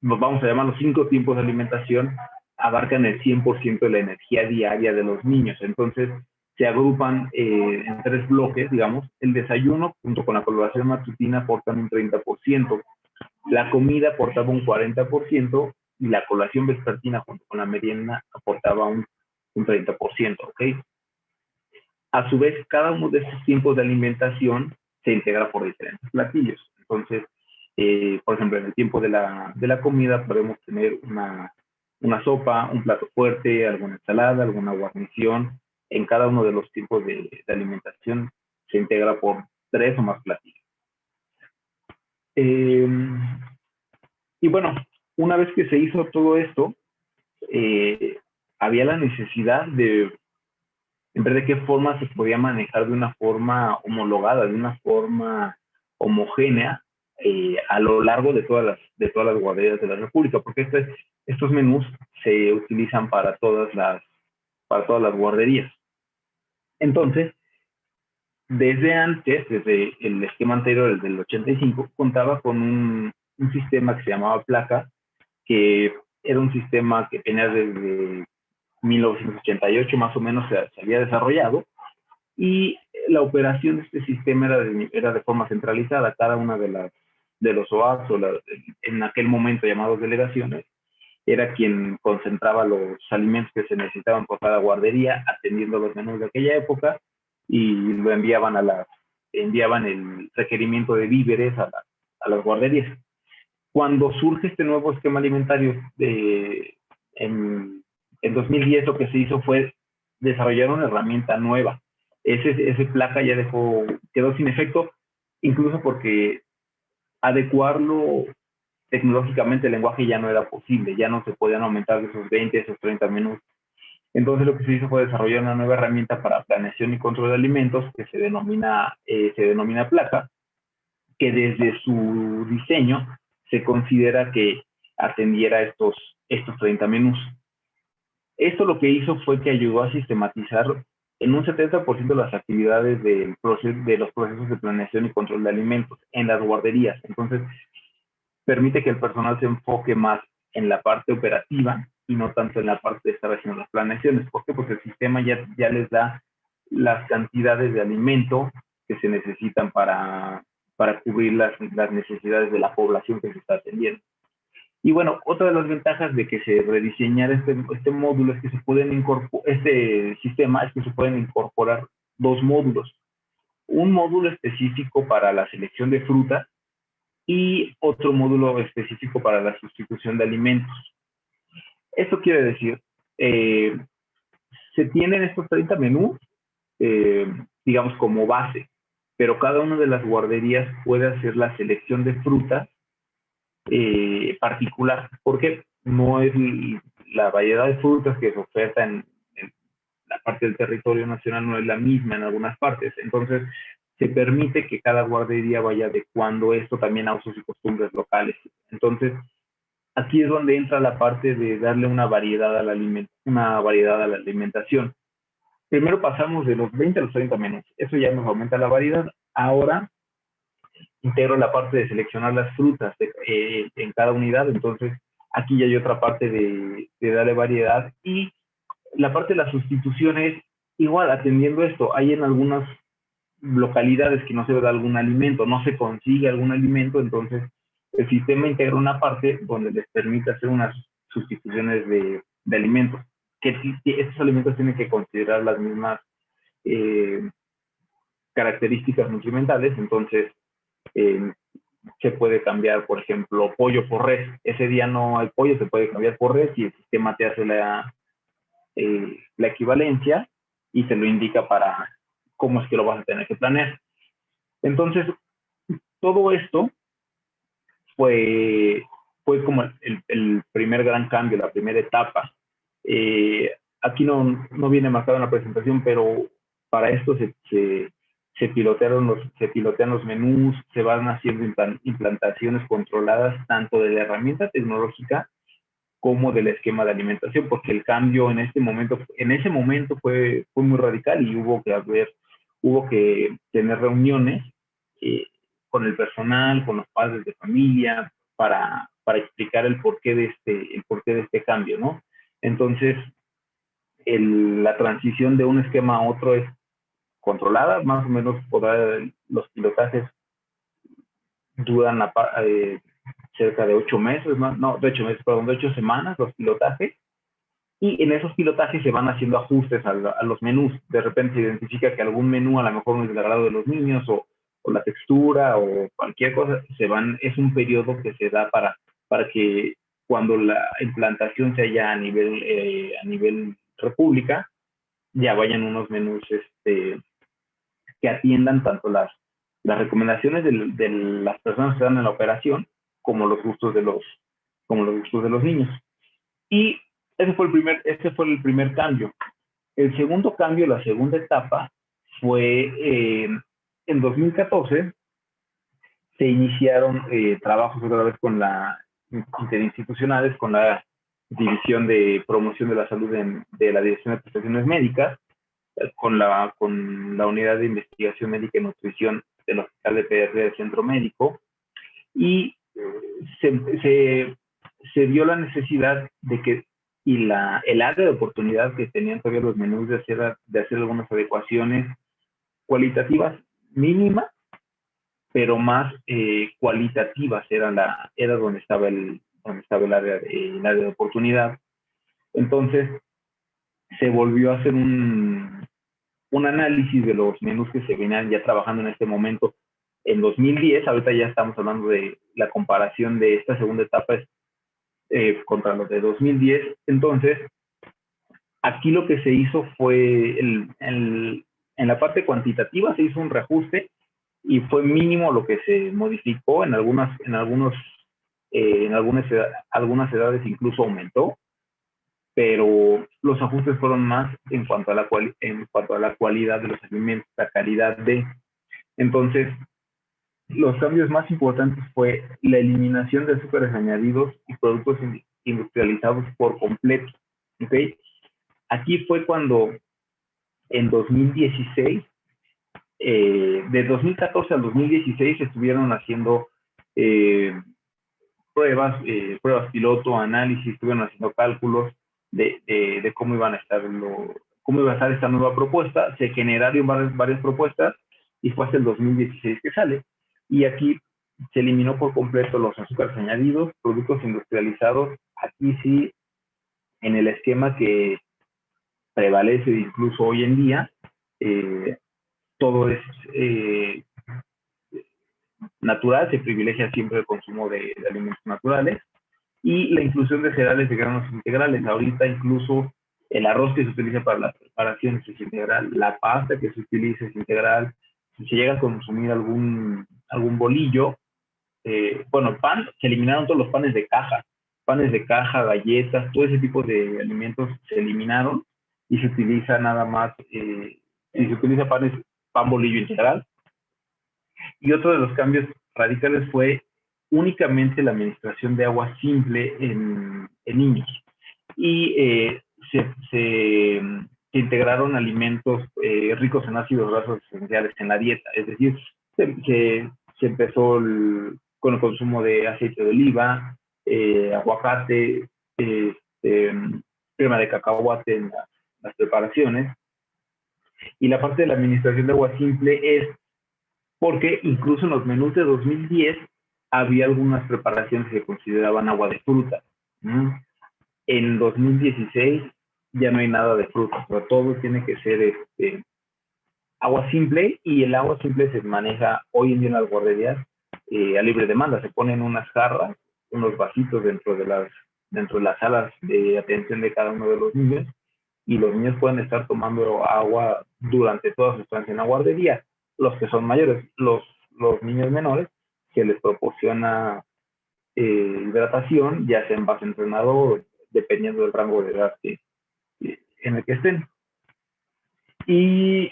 los vamos a llamar los 5 tiempos de alimentación, abarcan el 100% de la energía diaria de los niños. Entonces, se agrupan en 3 bloques, digamos. El desayuno, junto con la colación matutina, aportan un 30%. La comida aportaba un 40% y la colación vespertina, junto con la merienda, aportaba un 30%, ¿ok? A su vez, cada uno de estos tiempos de alimentación se integra por diferentes platillos. Entonces, por ejemplo, en el tiempo de la comida podemos tener una sopa, un plato fuerte, alguna ensalada, alguna guarnición. En cada uno de los tipos de alimentación se integra por 3 o más platillos. Y bueno, una vez que se hizo todo esto, había la necesidad de ver de qué forma se podía manejar de una forma homologada, de una forma homogénea a lo largo de todas las guarderías de la República, porque estos menús se utilizan para todas las guarderías. Entonces, desde antes, desde el esquema anterior, el del 85, contaba con un sistema que se llamaba placa, que era un sistema que venía desde 1988 más o menos se había desarrollado, y la operación de este sistema era de forma centralizada. Cada una de los OAS, en aquel momento llamados delegaciones, era quien concentraba los alimentos que se necesitaban por cada guardería, atendiendo los menús de aquella época, y lo enviaban el requerimiento de víveres a las guarderías. Cuando surge este nuevo esquema alimentario en 2010, lo que se hizo fue desarrollar una herramienta nueva. Ese placa ya quedó sin efecto, incluso porque adecuarlo tecnológicamente el lenguaje ya no era posible, ya no se podían aumentar de esos 20, esos 30 minutos. Entonces lo que se hizo fue desarrollar una nueva herramienta para planeación y control de alimentos que se denomina placa, que desde su diseño se considera que atendiera estos 30 menús. Esto lo que hizo fue que ayudó a sistematizar en un 70% de las actividades de los procesos de planeación y control de alimentos en las guarderías. Entonces, permite que el personal se enfoque más en la parte operativa y no tanto en la parte de estar haciendo las planeaciones. ¿Por qué? Porque el sistema ya les da las cantidades de alimento que se necesitan para cubrir las necesidades de la población que se está atendiendo. Y bueno, otra de las ventajas de que se rediseñara este módulo es que este sistema es que se pueden incorporar 2 módulos. Un módulo específico para la selección de frutas y otro módulo específico para la sustitución de alimentos. Esto quiere decir, se tienen estos 30 menús, digamos, como base, pero cada una de las guarderías puede hacer la selección de frutas particular, porque no es la variedad de frutas que se oferta en la parte del territorio nacional, no es la misma en algunas partes. Entonces, se permite que cada guardería vaya adecuando esto también a usos y costumbres locales. Entonces, aquí es donde entra la parte de darle una variedad a la alimentación. Primero pasamos de los 20 a los 30 menús. Eso ya nos aumenta la variedad. Ahora integro la parte de seleccionar las frutas en cada unidad. Entonces, aquí ya hay otra parte de darle variedad. Y la parte de las sustituciones, igual, atendiendo esto, hay en algunas localidades que no se da algún alimento, no se consigue algún alimento, entonces el sistema integra una parte donde les permite hacer una sustituciones de alimentos, que estos alimentos tienen que considerar las mismas características nutrimentales. Entonces se puede cambiar, por ejemplo, pollo por res. Ese día no hay pollo, se puede cambiar por res y el sistema te hace la equivalencia y te lo indica para cómo es que lo vas a tener que planear. Entonces, todo esto fue como el primer gran cambio, la primera etapa. Aquí no viene marcado en la presentación, pero para esto se pilotean los menús, se van haciendo implantaciones controladas tanto de la herramienta tecnológica como del esquema de alimentación, porque el cambio en ese momento fue muy radical y hubo que tener reuniones con el personal, con los padres de familia, para explicar el porqué de este cambio, ¿no? Entonces, la transición de un esquema a otro es controlada, más o menos los pilotajes duran cerca de 8 meses, no, de 8 meses, perdón, de 8 semanas los pilotajes, y en esos pilotajes se van haciendo ajustes a los menús. De repente se identifica que algún menú a lo mejor no es del agrado de los niños, o la textura, o cualquier cosa, es un periodo que se da para que cuando la implantación se haya a nivel república, ya vayan unos menús que atiendan tanto las recomendaciones de las personas que están en la operación, como los gustos de los niños. Y ese fue el primer cambio. El segundo cambio, la segunda etapa, fue en 2014. Se iniciaron trabajos otra vez interinstitucionales con la División de Promoción de la Salud de la Dirección de Prestaciones Médicas, con la Unidad de Investigación Médica y Nutrición del Hospital de Pediatría del Centro Médico, y se dio la necesidad de que, el área de oportunidad que tenían todavía los menús, de hacer algunas adecuaciones cualitativas mínimas, pero más cualitativas, era donde estaba el área de oportunidad. Entonces se volvió a hacer un análisis de los menús que se venían ya trabajando en este momento en 2010. Ahorita ya estamos hablando de la comparación de esta segunda etapa contra los de 2010. Entonces, aquí lo que se hizo fue, en la parte cuantitativa se hizo un reajuste, y fue mínimo lo que se modificó. En algunas edades incluso aumentó, pero los ajustes fueron más en cuanto a la cualidad de los alimentos, la calidad de. Entonces, los cambios más importantes fue la eliminación de azúcares añadidos y productos industrializados por completo. ¿Okay? Aquí fue cuando en 2016, de 2014 al 2016, estuvieron haciendo pruebas piloto, análisis, estuvieron haciendo cálculos de cómo iba a estar esta nueva propuesta. Se generaron varias propuestas, y fue hasta el 2016 que sale. Y aquí se eliminó por completo los azúcares añadidos, productos industrializados. Aquí sí, en el esquema que prevalece incluso hoy en día, todo es natural, se privilegia siempre el consumo de alimentos naturales, y la inclusión de cereales de granos integrales. Ahorita incluso el arroz que se utiliza para las preparaciones es integral, la pasta que se utiliza es integral. Si se llega a consumir algún bolillo, pan, se eliminaron todos los panes de caja, galletas, todo ese tipo de alimentos se eliminaron, y se utiliza nada más, si se utiliza pan bolillo integral. Y otro de los cambios radicales fue únicamente la administración de agua simple en niños. Y se integraron alimentos ricos en ácidos grasos esenciales en la dieta. Es decir, se empezó con el consumo de aceite de oliva, aguacate, crema de cacahuate en las preparaciones. Y la parte de la administración de agua simple es porque incluso en los menús de 2010 había algunas preparaciones que consideraban agua de fruta. En 2016 ya no hay nada de fruta, pero todo tiene que ser agua simple, y el agua simple se maneja hoy en día en las guarderías a libre demanda. Se ponen unas jarras, unos vasitos dentro de las salas de atención de cada uno de los niños, y los niños pueden estar tomando agua durante toda su estancia en la guardería. Los que son mayores, los niños menores, se les proporciona hidratación, ya sea en base entrenado, dependiendo del rango de edad en el que estén. Y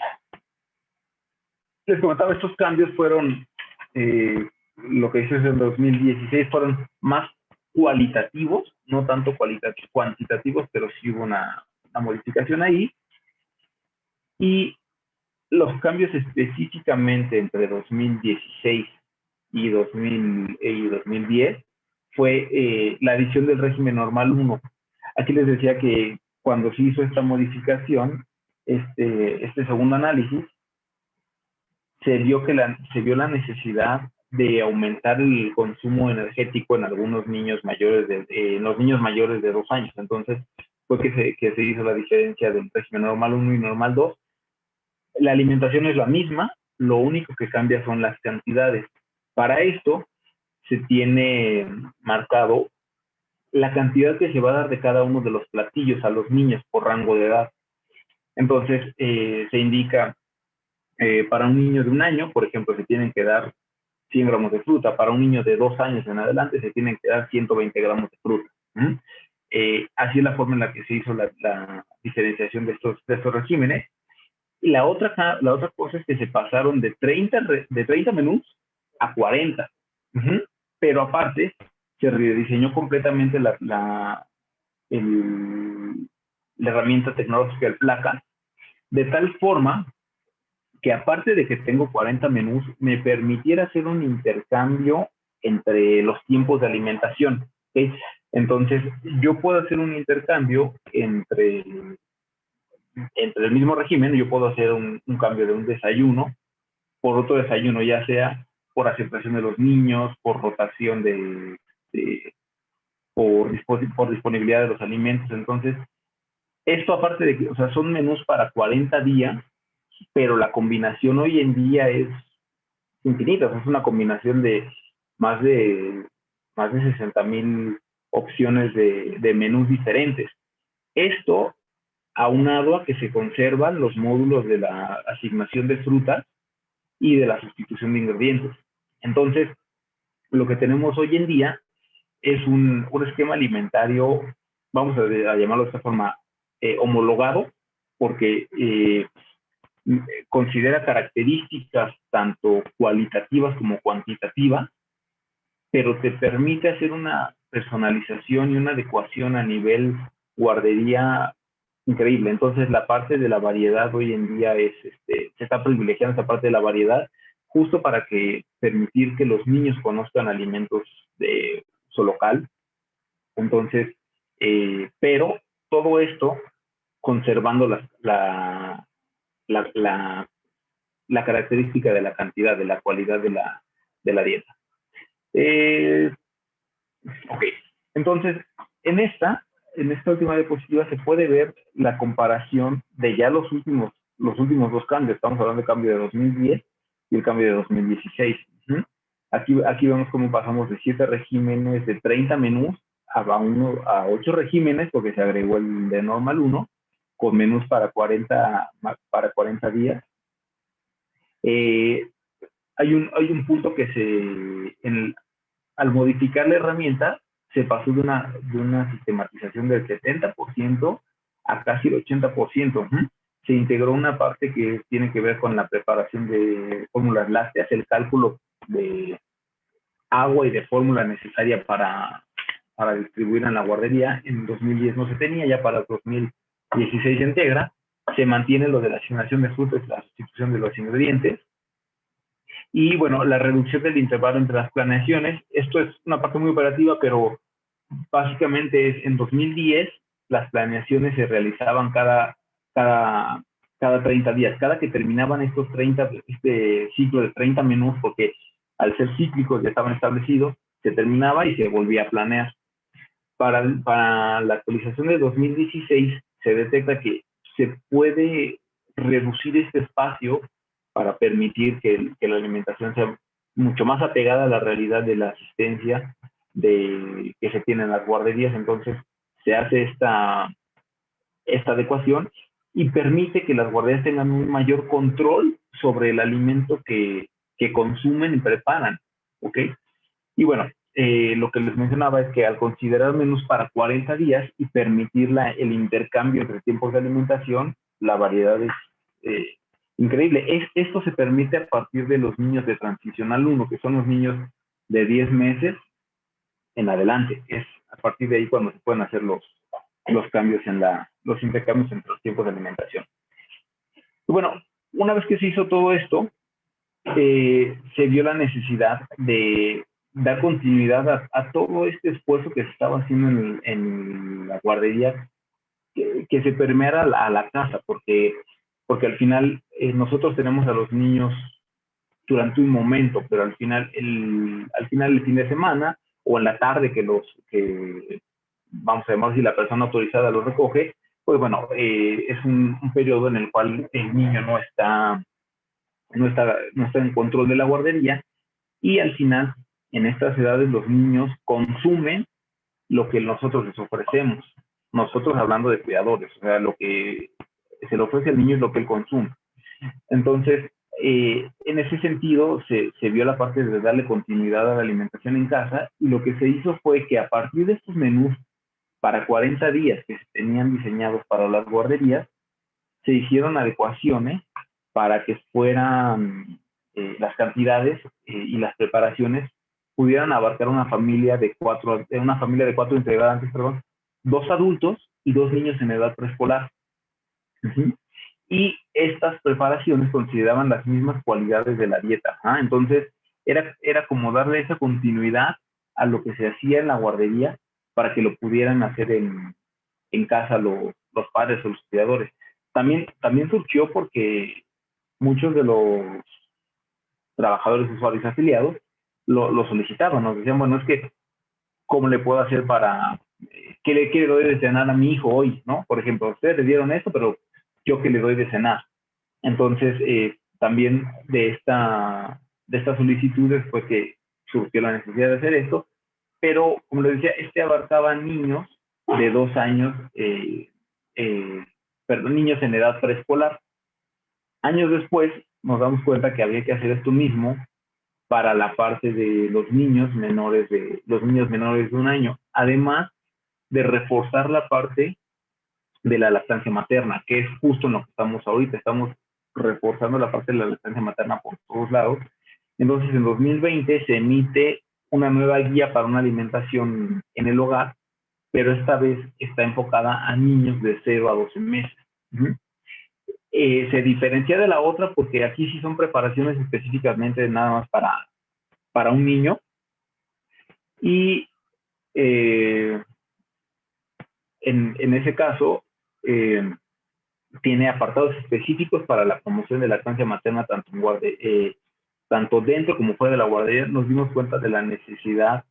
les comentaba, estos cambios fueron, lo que dices en 2016, fueron más cualitativos, no tanto cuantitativos, pero sí hubo una modificación ahí. Y los cambios específicamente entre 2016 y 2010 fue la adición del régimen normal 1. Aquí les decía que cuando se hizo esta modificación, este segundo análisis, se vio la necesidad de aumentar el consumo energético en algunos niños mayores en los niños mayores de 2 años. Entonces fue que se hizo la diferencia del régimen normal 1 y normal 2. La alimentación es la misma, lo único que cambia son las cantidades. Para esto se tiene marcado la cantidad que se va a dar de cada uno de los platillos a los niños por rango de edad. Entonces se indica para un niño de 1 año, por ejemplo, se tienen que dar 100 gramos de fruta. Para un niño de 2 años en adelante se tienen que dar 120 gramos de fruta. Así es la forma en la que se hizo la diferenciación de estos regímenes. Y la otra cosa es que se pasaron de 30 menús a 40. Pero aparte, se rediseñó completamente la herramienta tecnológica del placa, de tal forma que aparte de que tengo 40 menús, me permitiera hacer un intercambio entre los tiempos de alimentación. ¿Okay? Entonces, yo puedo hacer un intercambio entre el mismo régimen. Yo puedo hacer un cambio de un desayuno por otro desayuno, ya sea por aceptación de los niños, por rotación por disponibilidad de los alimentos. Entonces, esto aparte de que, o sea, son menús para 40 días, pero la combinación hoy en día es infinita. O sea, es una combinación de más de, más de 60,000 opciones de menús diferentes. Esto aunado a que se conservan los módulos de la asignación de frutas y de la sustitución de ingredientes. Entonces, lo que tenemos hoy en día es un esquema alimentario, vamos a llamarlo de esta forma, homologado, porque considera características tanto cualitativas como cuantitativas, pero te permite hacer una personalización y una adecuación a nivel guardería increíble. Entonces, la parte de la variedad hoy en día se está privilegiando esa parte de la variedad, justo para permitir que los niños conozcan alimentos de uso local. Entonces, pero todo esto conservando la característica de la cantidad, de la cualidad de la dieta. Ok, entonces, en esta última diapositiva se puede ver la comparación de ya los últimos 2 cambios. Estamos hablando del cambio de 2010 y el cambio de 2016. Aquí vemos cómo pasamos de 7 regímenes de 30 menús a 8 regímenes, porque se agregó el de normal 1, con menús para 40 días. Hay un punto que al modificar la herramienta, se pasó de una sistematización del 70% a casi el 80%. Se integró una parte que tiene que ver con la preparación de fórmulas lácteas, el cálculo de agua y de fórmula necesaria para distribuir en la guardería. En 2010 no se tenía, ya para 2016 se integra. Se mantiene lo de la asignación de frutas, la sustitución de los ingredientes. Y bueno, la reducción del intervalo entre las planeaciones. Esto es una parte muy operativa, pero básicamente es en 2010 las planeaciones se realizaban cada 30 días. Cada que terminaban este ciclo de 30 menús, porque al ser cíclicos ya estaban establecidos, se terminaba y se volvía a planear. Para la actualización de 2016 se detecta que se puede reducir este espacio para permitir que la alimentación sea mucho más apegada a la realidad de la asistencia que se tiene en las guarderías. Entonces se hace esta adecuación y permite que las guarderías tengan un mayor control sobre el alimento que consumen y preparan, ¿ok? Y bueno, lo que les mencionaba es que al considerar menús para 40 días y permitir el intercambio entre tiempos de alimentación, la variedad es increíble. Esto se permite a partir de los niños de transicional 1, que son los niños de 10 meses en adelante. Es a partir de ahí cuando se pueden hacer los cambios los intercambios entre los tiempos de alimentación. Y bueno, una vez que se hizo todo esto, se vio la necesidad de dar continuidad a todo este esfuerzo que se estaba haciendo en la guardería, que se permeara a la casa, porque al final nosotros tenemos a los niños durante un momento, pero al final el fin de semana o en la tarde que vamos a llamar si la persona autorizada lo recoge, pues bueno, es un periodo en el cual el niño no está en control de la guardería, y al final en estas edades los niños consumen lo que nosotros les ofrecemos. Nosotros hablando de cuidadores, o sea, lo que se le ofrece al niño es lo que él consume. Entonces, en ese sentido, se vio la parte de darle continuidad a la alimentación en casa, y lo que se hizo fue que a partir de estos menús para 40 días que se tenían diseñados para las guarderías, se hicieron adecuaciones para que fueran las cantidades y las preparaciones pudieran abarcar una familia de cuatro integrantes, perdón, 2 adultos y 2 niños en edad preescolar. Uh-huh. Y estas preparaciones consideraban las mismas cualidades de la dieta. Entonces, era como darle esa continuidad a lo que se hacía en la guardería para que lo pudieran hacer en casa los padres o los cuidadores. También surgió porque muchos de los trabajadores usuarios afiliados lo solicitaban, nos decían, bueno, es que, ¿cómo le puedo hacer qué le doy de cenar a mi hijo hoy? ¿No? Por ejemplo, ustedes le dieron esto, pero ¿yo qué le doy de cenar? Entonces, también de estas solicitudes fue que surgió la necesidad de hacer esto, pero como les decía, abarcaba niños de 2 años, niños en edad preescolar. Años después nos damos cuenta que había que hacer esto mismo para la parte de los niños menores de 1 año, además de reforzar la parte de la lactancia materna, que es justo en lo que estamos ahorita. Estamos reforzando la parte de la lactancia materna por todos lados. Entonces, en 2020 se emite una nueva guía para una alimentación en el hogar, pero esta vez está enfocada a niños de 0 a 12 meses. Uh-huh. Se diferencia de la otra porque aquí sí son preparaciones específicamente nada más para un niño, y en ese caso tiene apartados específicos para la promoción de la lactancia materna tanto dentro como fuera de la guardería. Nos dimos cuenta de la necesidad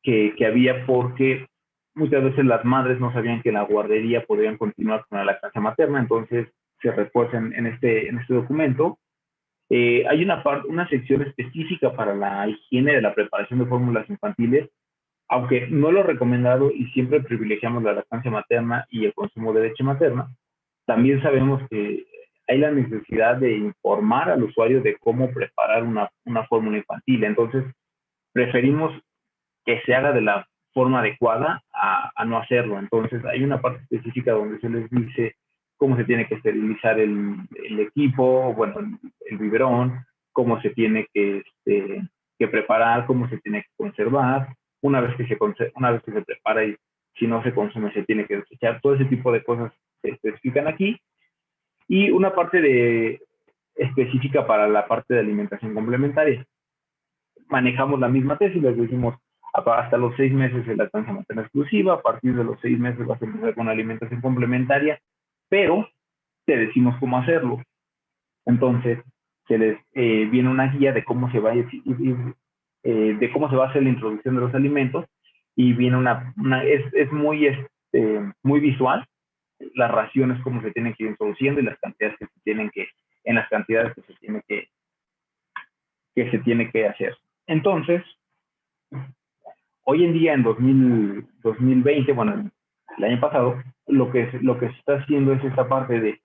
que había, porque muchas veces las madres no sabían que en la guardería podrían continuar con la lactancia materna. Entonces se refuerza en este documento. Hay una sección específica para la higiene de la preparación de fórmulas infantiles, aunque no lo recomendado y siempre privilegiamos la lactancia materna y el consumo de leche materna. También sabemos que hay la necesidad de informar al usuario de cómo preparar una fórmula infantil. Entonces, preferimos que se haga de la forma adecuada a no hacerlo. Entonces, hay una parte específica donde se les dice cómo se tiene que esterilizar el equipo, bueno, el biberón, cómo se tiene que preparar, cómo se tiene que conservar. Una vez que se prepara, y si no se consume, se tiene que desechar. Todo ese tipo de cosas se especifican aquí. Y una parte específica para la parte de alimentación complementaria. Manejamos la misma tesis, les decimos hasta los 6 meses de lactancia materna exclusiva, a partir de los 6 meses vas a empezar con alimentación complementaria, pero te decimos cómo hacerlo. Entonces, se les viene una guía de cómo se va a hacer la introducción de los alimentos, y viene es muy visual las raciones, cómo se tienen que ir introduciendo y las cantidades que se tienen que, en las cantidades que se tiene que hacer. Entonces, hoy en día, en 2020, bueno, el año pasado, lo que se está haciendo es esta parte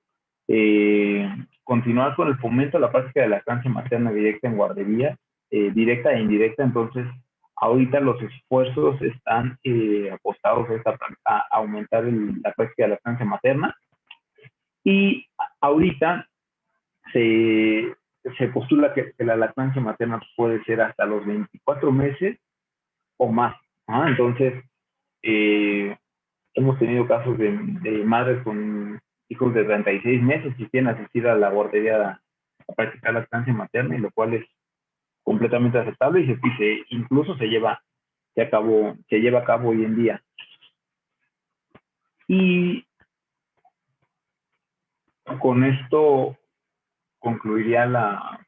de continuar con el fomento de la práctica de lactancia materna directa en guardería, directa e indirecta. Entonces, ahorita los esfuerzos están apostados a aumentar la práctica de lactancia materna, y ahorita se postula que la lactancia materna puede ser hasta los 24 meses o más. Entonces, hemos tenido casos de madres con hijos de 36 meses que quieren asistir a la guardería a practicar lactancia materna, y lo cual es completamente aceptable, incluso se lleva a cabo hoy en día. Y con esto concluiría la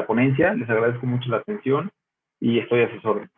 ponencia. Les agradezco mucho la atención y estoy a sus órdenes.